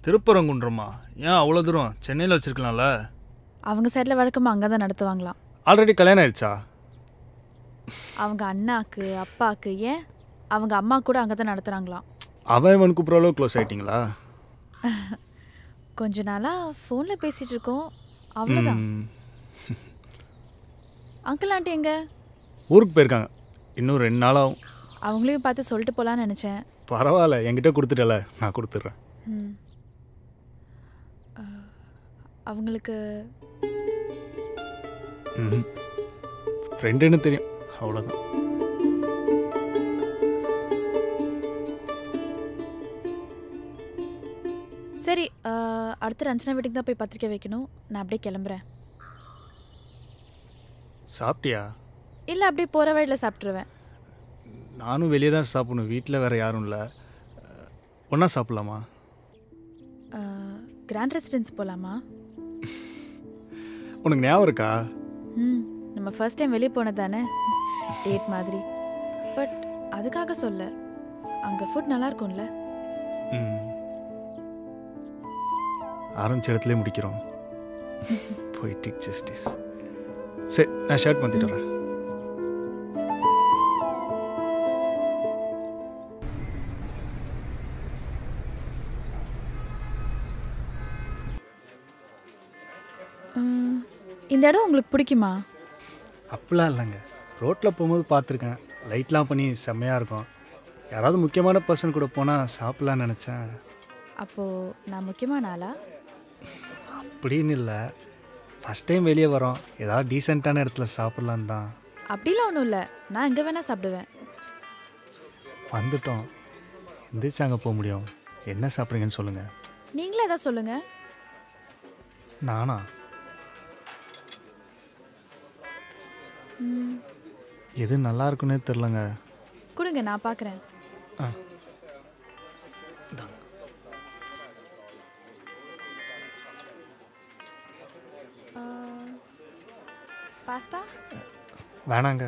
திருப்பரங்குன்றமா? ஏன் அவ்வளோ தூரம்? சென்னையில் வச்சுருக்கலாம்ல. அவங்க சைடில் வழக்கமாக அங்கே தான் நடத்துவாங்களாம். ஆல்ரெடி கல்யாணம் ஆயிடுச்சா? அவங்க அண்ணாக்கு அப்பாவுக்கு, ஏன் அவங்க அம்மா கூட அங்கே தான் நடத்துகிறாங்களாம். அவன் இவன் கூப்பிட்ற அளவு க்ளோஸ் ஆகிட்டிங்களா? கொஞ்ச நாளாக ஃபோனில் பேசிகிட்டு இருக்கோம், அவ்வளோதான். அங்கிள் ஆண்டி எங்க? ஊருக்கு போயிருக்காங்க, இன்னும் 2 நாள் ஆகும். அவங்களையும் பார்த்து சொல்லிட்டு போகலான்னு நினச்சேன். பரவாயில்ல, என்கிட்ட கொடுத்துட்டல, நான் கொடுத்துட்றேன். அவங்களுக்கு ஃப்ரெண்டுன்னு தெரியும், அவ்வளோதான். சரி, அடுத்த ரஞ்சனா வீட்டுக்கு தான் போய் பத்திரிக்கை வைக்கணும். நான் அப்படியே கிளம்புறேன். சாப்பிட்டியா? இல்லை, அப்படியே போகிற வழியில் சாப்பிட்ருவேன். நானும் வெளியே தான் சாப்பிடணும், வீட்டில் வேறு யாரும் இல்லை. ஒன்றா சாப்பிட்லாமா? கிராண்ட் ரெசிடென்ஸ் போகலாமா? உனக்கு ஞாபகம் இருக்கா? நம்ம ஃபர்ஸ்ட் டைம் வெளியே போனது தானே, டேட் மாதிரி. பட் அதுக்காக சொல்ல, அங்கே ஃபுட் நல்லா இருக்கும்ல. ஆரம்பிச்ச இடத்துல முடிக்கிறோம். Poetic justice. சரி, நான் ஷர்ட் மாற்றிட்டு வரேன். இந்த இடம் உங்களுக்கு பிடிக்குமா? அப்படிலாம் இல்லைங்க, ரோட்டில் போகும்போது பார்த்துருக்கேன், லைட்லாம் பண்ணி செம்மையாக இருக்கும். யாராவது முக்கியமான பர்சன் கூட போனால் சாப்பிட்லான்னு நினச்சேன். அப்போது நான் முக்கியமான ஆளா? அப்படின்னு இல்லை, ஃபஸ்ட் டைம் வெளியே வரோம், ஏதாவது டீசெண்டான இடத்துல சாப்பிட்லான்னு தான். அப்படிலாம் ஒன்றும் இல்லை, நான் எங்கே வேணால் சாப்பிடுவேன். வந்துட்டோம், எந்திரிச்சு அங்கே போக முடியும். என்ன சாப்பிட்றீங்கன்னு சொல்லுங்கள். நீங்களே எதாவது சொல்லுங்கள். நானா? எது நல்லா இருக்குன்னே தெரிலங்க. கொடுங்க, நான் பார்க்குறேன். பாஸ்தா வேணாங்க.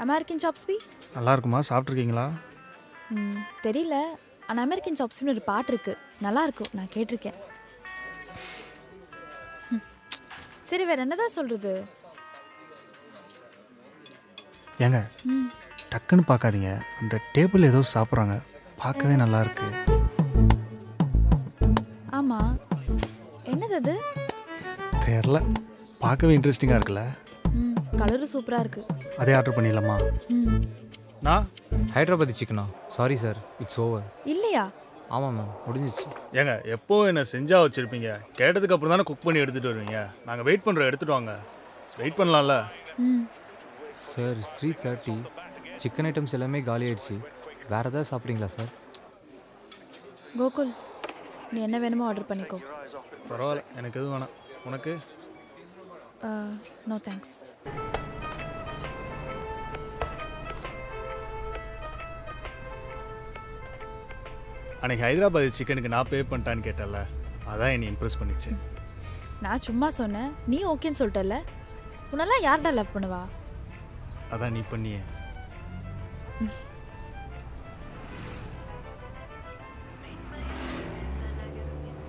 அமெரிக்கன் சாப்ஸ்வி நல்லா இருக்குமா? சாப்பிட்ருக்கீங்களா? தெரியல, ஆனால் அமெரிக்கன் சாப்ஸ்வின்னு ஒரு பாட்டு இருக்குது, நல்லாயிருக்கும், நான் கேட்டிருக்கேன். சரி, வேறு என்னதான் சொல்கிறது? ஏங்க டக்குன்னு பார்க்காதீங்க, அந்த டேபிள் ஏதோ சாப்பிட்றாங்க, பார்க்கவே நல்லா இருக்கு. ஆமாம், என்னது அது? தெரில, பார்க்கவே இன்ட்ரெஸ்டிங்காக இருக்குல்ல. கலரும் சூப்பராக இருக்குது. அதே ஆர்டர் பண்ணிடலாமா? நான் ஹைதராபாதி சிக்கனா? Sorry sir, it's over. இல்லையா? ஆமாம் மேம், முடிஞ்சிச்சு. ஏங்க எப்போ என்ன செஞ்சா வச்சுருப்பீங்க, கேட்டதுக்கு அப்புறம் தானே குக் பண்ணி எடுத்துகிட்டு வருவீங்க. நாங்கள் வெயிட் பண்ணுறோம், எடுத்துகிட்டு வாங்க. வெயிட் பண்ணலாம்ல? சார், 3:30, சிக்கன் ஐட்டம்ஸ் எல்லாமே காலி ஆயிடுச்சு. வேறு ஏதாவது சாப்பிட்றீங்களா சார்? கோகுல், நீ என்ன வேணுமோ ஆர்டர் பண்ணிக்கோ. பரவாயில்ல, எனக்கு எதுவும் வேணாம். உனக்கு? No thanks. அன்றைக்கி ஹைதராபாதி சிக்கனுக்கு நான் பே பண்ணிட்டான்னு கேட்டல, அதான் என்னை இம்ப்ரெஸ் பண்ணிச்சு. நான் சும்மா சொன்னேன், நீ ஓகேன்னு சொல்லிட்டல. உன்னெல்லாம் யார்டா லவ் பண்ணுவா? அதான் நீ பண்ணியே.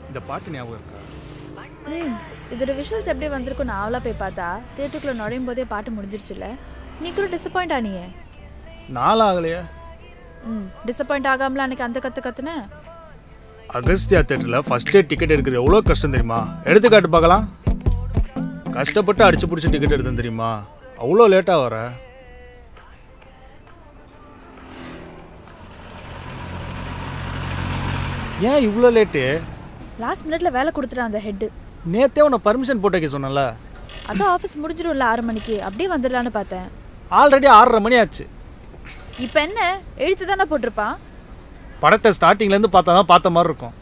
இந்த பாட்டு ஞாபகம் இருக்கா? இதோட விஷுவல்ஸ் எப்படி வந்திருக்கும் நான் அவளா போய் பார்த்தா தியேட்டருக்குள்ளே நுழையும் போதே பாட்டு முடிஞ்சிருச்சுல. நீ கூட டிசப்பாயிண்ட் ஆனியே. நாளாகலையா? டிசப்பாயிண்ட் ஆகாமல அன்னைக்கு அந்த கத்துன. அகஸ்தியா தியேட்டரில் ஃபர்ஸ்ட் டே டிக்கெட் எடுக்கிறது எவ்வளோ கஷ்டம் தெரியுமா? எடுத்துக்காட்டு பார்க்கலாம். கஷ்டப்பட்டு அடிச்சு பிடிச்சி டிக்கெட் எடுத்தேன் தெரியுமா? அவ்வளோ லேட்டாக வர. ஏன் இவ்வளோ லேட்டு? லாஸ்ட் மினிட்ல வேலை கொடுத்துட்டான் அந்த ஹெட். நேத்தே உன்னை பர்மிஷன் போட்டு வைக்க சொன்னல. அதான் ஆஃபீஸ் முடிஞ்சிடும்ல 6 மணிக்கு, அப்படியே வந்துடலான்னு பார்த்தேன். ஆல்ரெடி 6:30 மணி ஆச்சு. இப்போ என்ன எழுத்து தானே போட்டிருப்பான். படத்தை ஸ்டார்டிங்லேருந்து பார்த்தா தான் பார்த்த மாதிரி இருக்கும்.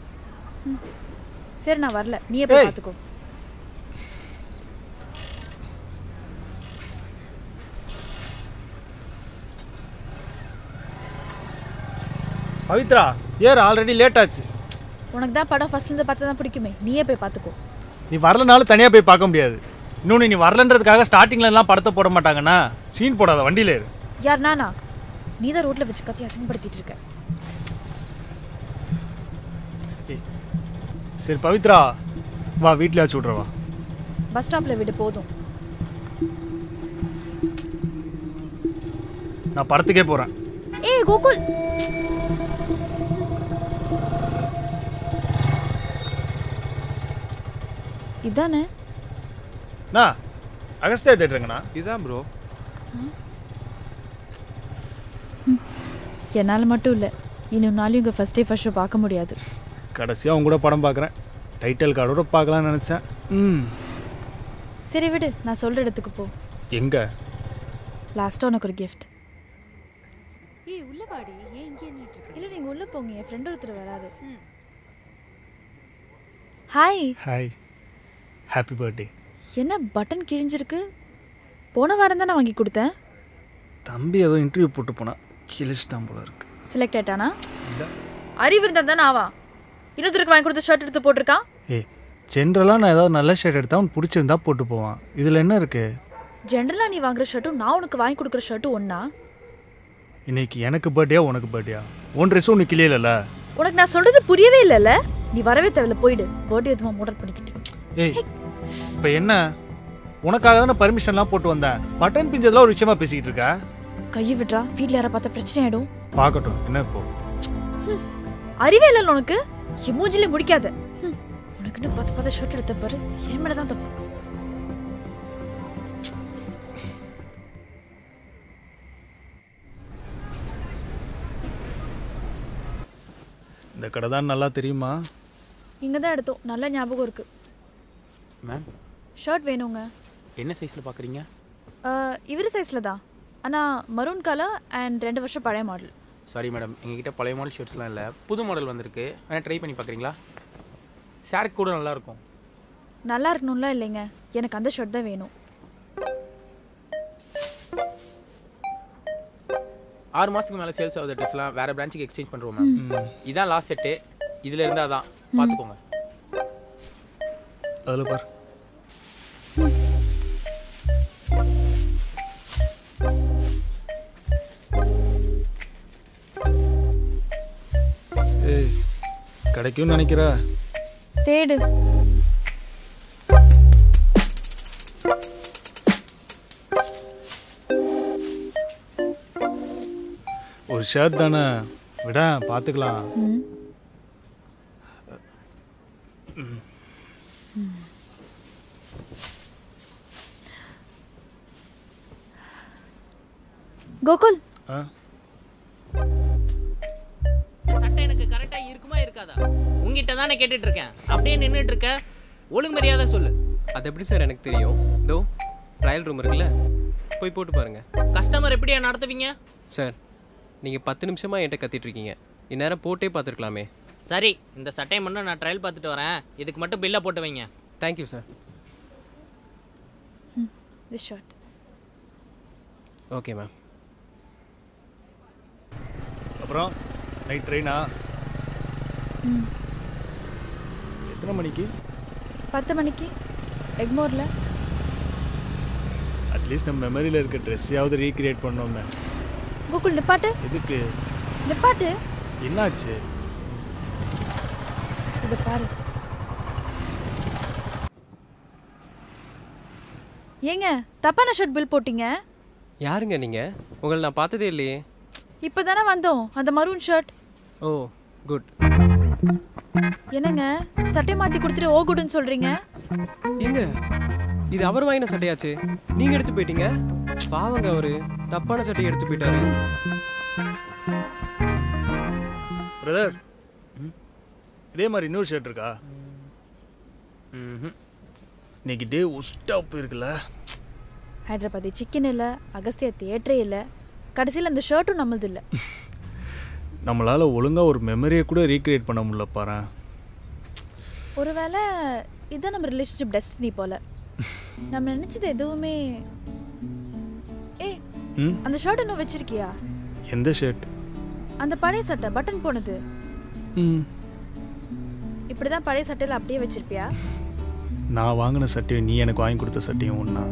சரி, நான் வரல, நீயே போய் பார்த்துக்கோ. பவித்ரா, ஏர் ஆல்ரெடி லேட் ஆச்சு. உனக்கு தான் படம் ஃபர்ஸ்ட்லேருந்து பார்த்தா தான் பிடிக்குமே, நீயே போய் பார்த்துக்கோ. நீ வரலனாலும் தனியாக போய் பார்க்க முடியாது. இன்னொன்று, நீ வரலன்றதுக்காக ஸ்டார்டிங்லலாம் படத்தை போட மாட்டாங்கண்ணா. சீன் போடாத, வண்டியில் ஏறு. யார் நானா? நீ தான் ரோட்ல வச்சு கத்தி அசிங்கப்படுத்திட்டு இருக்க. சரி பவித்ரா வா வீட்டில் வச்சு விட்றவா. பஸ் ஸ்டாப்ல விடு போதும். நான் படத்துக்கே போகிறேன். ஏய் கோகுல், இதானே அண்ணா அகஸ்தியா தேட்டருங்கண்ணா. இதான் ப்ரோ. என்னால் மட்டும் இல்லை, இன்னும் நாளையும் உங்கள் ஃபஸ்ட் டே ஃபர்ஸ்ட் ஷோ பார்க்க முடியாது. கடைசியாக அவங்க கூட படம் பார்க்குறேன். டைட்டில் கார்டோட பார்க்கலான்னு நினச்சேன். சரி விடு, நான் சொல்கிற இடத்துக்கு போ. எங்கே? லாஸ்ட்டாக உனக்கு ஒரு கிஃப்ட். ஏய் உள்ள வாடி, ஏன் இங்கே நின்னுட்டு இருக்க? இல்லை நீங்கள் உள்ளே போங்க, என் ஃப்ரெண்ட் ஒருத்தர் வராரு. ஹாய். Hi, happy birthday. என்ன பட்டன் கிழிஞ்சிருக்கு? போன வாரம் தான் நான் வாங்கி கொடுத்தேன். தம்பி ஏதோ இன்டர்வியூ போட்டு போனால் கிழிச்சிட்டான் போல இருக்கு. செலக்ட் ஆயிட்டானா? இல்லை. அறிவு இருந்தால் தானே ஆவா. இன்னொருத்தருக்கு வாங்கி கொடுத்த ஷர்ட் எடுத்து போட்டிருக்கான். ஏய் ஜென்ரலாக நான் ஏதாவது நல்ல ஷர்ட் எடுத்தால் அவன் பிடிச்சிருந்தா போட்டு போவான். இதில் என்ன இருக்குது? ஜென்ரலாக நீ வாங்குற ஷர்ட்டும் நான் உனக்கு வாங்கி கொடுக்குற ஷர்ட்டும் ஒன்றா? இன்னைக்கு எனக்கு பர்த்டேயா உனக்கு பர்த்டேயா? ஒன் ட்ரெஸ்ஸும் ஒன்று கிளியல. உனக்கு நான் சொல்கிறது புரியவே இல்லைல்ல. நீ வரவே தேவையில்ல, போயிடு. பர்த்டே எதுவும் ஆர்டர் பண்ணிக்கிட்டு. ஏய் இப்போ என்ன? உனக்காக தானே பர்மிஷன்லாம் போட்டு வந்தேன். பட்டன் பிஞ்சதெல்லாம் ஒரு விஷயமா பேசிக்கிட்டு இருக்கா? கையை விட்றா, வீட்டில் யாரை பார்த்தா பிரச்சனை ஆகிடும். பார்க்கட்டும் என்ன இப்போ. அறிவே இல்லை உனக்கு. என் மூஞ்சிலே முடிக்காத. உனக்குன்னு பார்த்து ஷர்ட் எடுத்த பாரு, என் மேலே தான் தப்பு. இந்த கடை தான் நல்லா தெரியுமா? இங்கே தான் எடுத்தோம், நல்ல ஞாபகம் இருக்குது. மேம் ஷர்ட் வேணுங்க. என்ன சைஸில் பார்க்குறீங்க? இவர் சைஸில் தான், ஆனால் மரூன் கலர் அண்ட் 2 வருஷம் பழைய மாடல். சாரி மேடம், எங்ககிட்ட பழைய மாடல் ஷர்ட்ஸ்லாம் இல்லை, புது மாடல் வந்திருக்கு. வேணால் ட்ரை பண்ணி பார்க்குறீங்களா? ஷேருக்கு கூட நல்லாயிருக்கும். நல்லா இருக்கணும்லாம் இல்லைங்க, எனக்கு அந்த ஷர்ட் தான் வேணும். 6 மாதத்துக்கு மேலே சேல்ஸ் ஆகுது ட்ரெஸ்லாம் வேறு பிரான்ச்சுக்கு எக்ஸ்சேஞ்ச் பண்ணுறோம் மேம். இதான் லாஸ்ட் செட்டு, இதில் இருந்தால் தான் பார்த்துக்கோங்க. அதில் பார். ஏய் கிடைக்கும்னு நினைக்கிற? தேடு. ஒரு ஷர்ட் தானே, விட பார்த்துக்கலாம். கோகுல், சட்டை எனக்கு கரெக்டா இருக்குமா இருக்காதா? உங்ககிட்ட தானே கேட்டுட்டு இருக்கேன். அப்படியே நின்றுட்டு இருக்க, ஒழுங்கு மரியாதை சொல்லு. அது எப்படி சார் எனக்கு தெரியும்? இதோ ட்ரையல் ரூம் இருக்குல்ல, போய் போட்டு பாருங்க. கஸ்டமர் எப்படியா நடத்துவீங்க? சார் நீங்கள் 10 நிமிஷமாக என்கிட்ட கத்திட்டு இருக்கீங்க, இந்நேரம் போட்டே பார்த்துருக்கலாமே. சரி, இந்த சட்டையை மட்டும் நான் ட்ரையல் பார்த்துட்டு வரேன். இதுக்கு மட்டும் பில்லை போட்டு வைங்க. Thank you sir. This shirt. Okay ma'am. அப்புறம் நைட் ட்ரெயினா? எத்தனை மணிக்கு? 10 மணிக்கு எக்மோரில். அட்லீஸ்ட் நம்ம மெமரியில் இருக்க ட்ரெஸ்ஸையாவது ரீக்ரியேட் பண்ணோமே. கோகுல் நிப்பாட்டு. எதுக்கு? நிப்பாட்டு. என்னாச்சு? இதை பாரு. ஏங்க தப்பான ஷர்ட் பில் போட்டீங்க. யாருங்க நீங்கள்? உங்களை நான் பார்த்ததே இல்லையே. இப்போ தானே வந்தோம். அந்த மரூன் ஷர்ட். ஓ குட். என்னங்க சட்டை மாற்றி கொடுத்துட்டு ஓ குட்னு சொல்கிறீங்க? ஏங்க இது அவர் வாங்கின சட்டையாச்சு, நீங்கள் எடுத்து போயிட்டீங்க. பாவங்க, அவரு தப்பான சட்டையை எடுத்து போயிட்டாரு. பிரதர், இதே மாதிரி இன்னொரு ஷர்ட் இருக்கா? இன்னைக்கு டே உஸ்டா போயிருக்குல்ல. ஹைதராபாதி சிக்கன் இல்லை, அகஸ்தியா தியேட்டரே இல்லை, கடைசியில் அந்த ஷர்ட்டும் நம்மளது இல்லை. நம்மளால் ஒழுங்காக ஒரு மெமரியை கூட ரீக்ரியேட் பண்ண முடியல பாரு. ஒருவேளை இதுதான் நம்ம ரிலேஷன்ஷிப் டெஸ்டினி போல. நம்ம நினச்சது எதுவுமே. ஏய் அந்த ஷர்ட் இன்னும் வச்சிருக்கியா? எந்த ஷர்ட்? அந்த பழைய சட்டை பட்டன் போனது. இப்படிதான் பழைய சட்டையில் அப்படியே வச்சிருப்பியா? நான் வாங்கின சட்டையும் நீ எனக்கு வாங்கி கொடுத்த சட்டையும் ஒன்றா?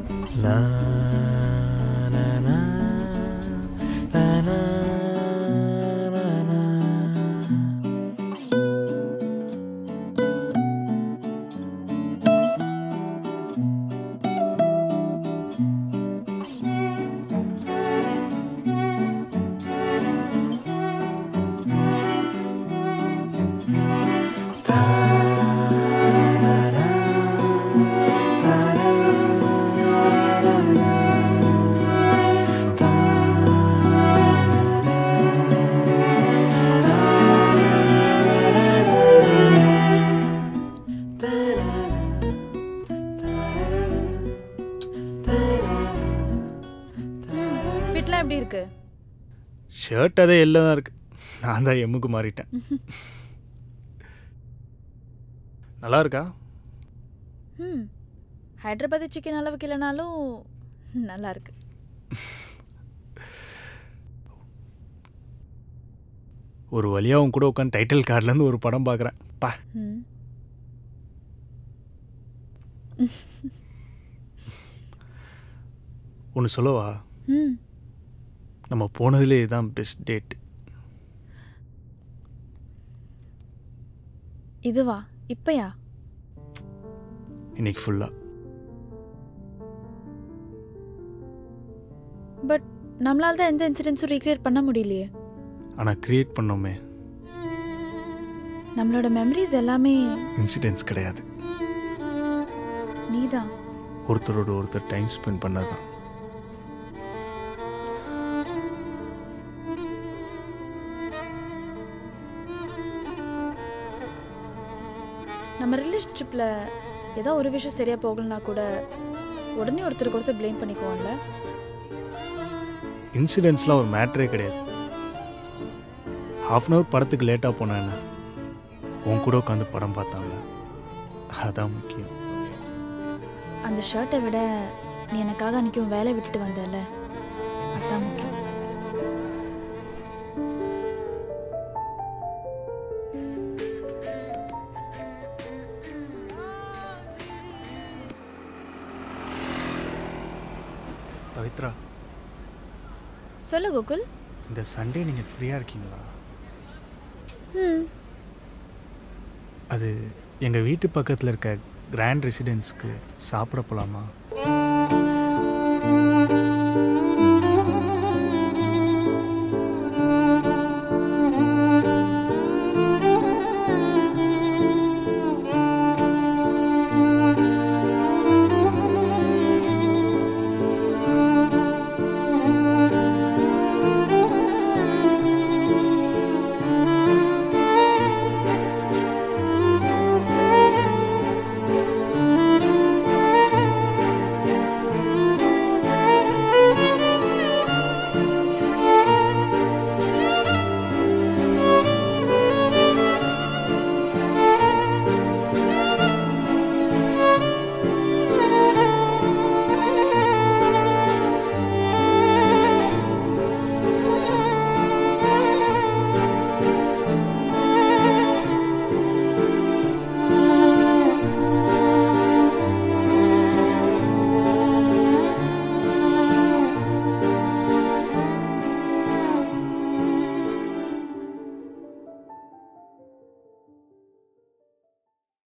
ஷர்ட் அதே எல்ல தான் இருக்கு. நான் தான் எம்முக்கு மாறிட்டேன். நல்லா இருக்கா? ஹைதராபாதி சிக்கன் அளவுக்கு இல்லைனாலும் நல்லா இருக்கு. ஒரு வழியாகவும் கூட உட்காந்து டைட்டில் கார்ட்லேருந்து ஒரு படம் பார்க்குறேன். பா ஒன்று சொல்லவா? நம்ம போனதுலே இதுதான் பெஸ்ட் டேட். இதுவா? இப்பயா? இன்னைக்கு ஃபுல்லாக. பட் நம்மளால தான் எந்த இன்சிடென்ட்ஸும் ரீக்ரியேட் பண்ண முடியலையே. ஆனால் க்ரியேட் பண்ணோமே. நம்மளோட மெமரிஸ் எல்லாமே இன்சிடென்ட்ஸ் கிடையாது, நீதான். ஒருத்தரோட ஒருத்தர் டைம் ஸ்பெண்ட் பண்ணதான். நம்ம ரிலேஷன்ஷிப்பில் ஏதோ ஒரு விஷயம் சரியாக போகலனா கூட உடனே ஒருத்தருக்கு ஒருத்தர் ப்ளேம் பண்ணிக்குவோம்ல. இன்சிடென்ட்ஸ்லாம் ஒரு மேட்ரே கிடையாது. ஹாஃப் அன் ஹவர் படத்துக்கு லேட்டாக போனேன், உன் கூட உட்காந்து படம் பார்த்தாங்கள, அதான் முக்கியம். அந்த ஷர்ட்டை விட நீ எனக்காக அன்றைக்கும் வேலை விட்டுட்டு வந்தல, அதுதான் முக்கியம். பவித்ரா, சொல்லு கோகுல். இந்த சண்டே நீங்கள் ஃப்ரீயாக இருக்கீங்களா? அது எங்கள் வீட்டு பக்கத்தில் இருக்க கிராண்ட் ரெசிடென்ஸ்க்கு சாப்பிட போகலாமா?